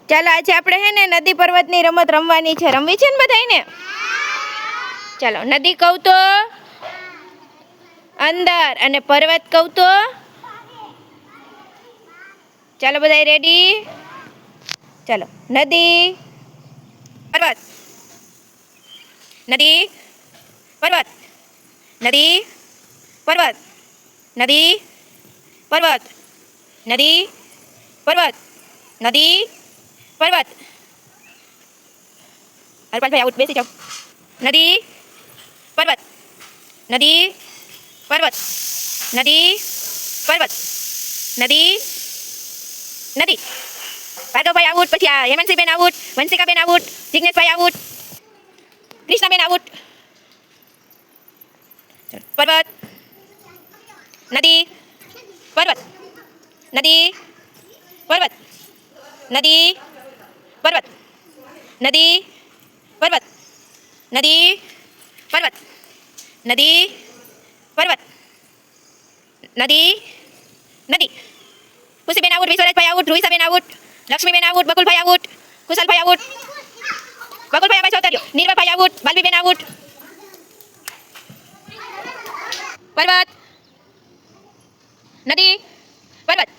ચાલો આજે આપણે હે ને નદી પર્વતની રમત રમવાની છે. રમવી છે ને બધાને? ચાલો, નદી કહું તો અંદર અને પર્વત કહું તો ચાલો બધા રેડી? ચાલો, નદી પર્વત, નદી પર્વત, નદી પર્વત, નદી પર્વત, નદી પર્વત, નદી પર્વત. હરપાલભાઈ આઉટ, બેસી જાઓ. નદી પર્વત, નદી પર્વત, નદી પર્વત, નદી નદી. ભાર્ગવભાઈ આઉટ, પછી આ હેમંતસિંહબેન આઉટ, વંશિકાબેન આઉટ, જિગ્નેશભાઈ આઉટ, કૃષ્ણાબેન આઉટ. પર્વત, નદી પર્વત, નદી પર્વત, નદી પર્વત, નદી પર્વત, નદી પર્વત, નદી પર્વત, નદી નદી. Khushiben out, વિશ્વરાજભાઈ out, રૂહિસાબેન out, Laxmiben out, Bakulbhai out, કુશલભાઈ out, Bakulbhai આવાજ આવતા રહ્યો, નીરવાભાઈ આઉટ, બાલવીબેન આઉટ. પર્વત, નદી પર્વત,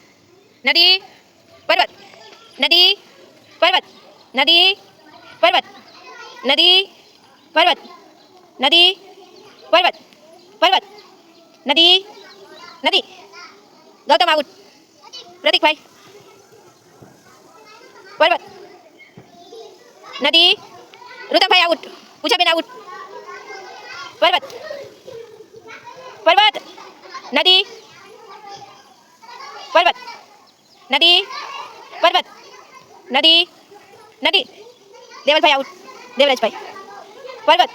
નદી પર્વત, નદી પર્વત, નદી પર્વત, નદી પર્વત, નદી પર્વત, પર્વત, નદી નદી. ગૌતમ આઉટ, પ્રતિકભાઈ. પર્વત, નદી, રુતમભાઈ આઉટ, પૂજાબેન આઉટ. પર્વત, પર્વત, નદી પર્વત, નદી પર્વત, નદી નદી. દેવલભાઈ આઉટ, દેવરાજભાઈ. પર્વત,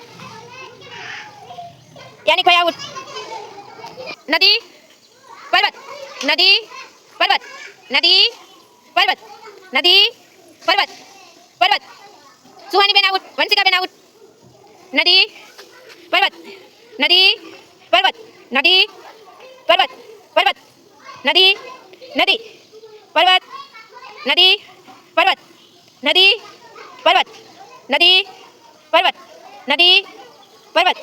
યાનિકભાઈ આઉટ. નદી પર્વત, નદી પર્વત, નદી પર્વત, નદી પર્વત, પર્વત. સુહાનીબેન આઉટ, વંશિકાબેન આઉટ. નદી પર્વત, નદી પર્વત, નદી પર્વત, પર્વત, નદી નદી. પર્વત, નદી પર્વત, નદી પર્વત, નદી પર્વત, નદી પર્વત,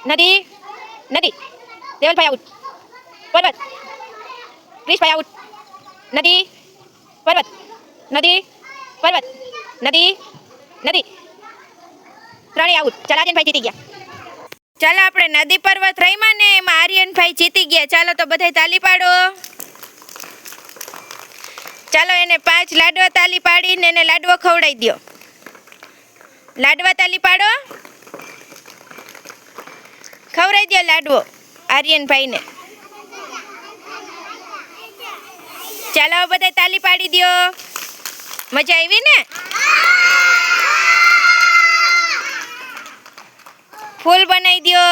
નદી નદી. દેવલભાઈ આઉટ. પર્વત, ક્રિશભાઈ આઉટ. નદી પર્વત, નદી પર્વત, નદી નદી. ત્રણેય આઉટ. ચાલ, આર્યનભાઈ જીતી ગયા. ચાલો, આપણે નદી પર્વત રમ્યા ને એમાં આર્યનભાઈ જીતી ગયા. ચાલો તો બધાય તાલી પાડો. ચાલો, એને 5 લાડવા તાલી પાડીને એને લાડવો ખવડાવી દો. લાડવા તાલી પાડો. ખવડાવી દો લાડવો આર્યનભાઈને. ચાલો બધા તાલી પાડી દો. મજા આવી ને? ફૂલ બનાવી દો.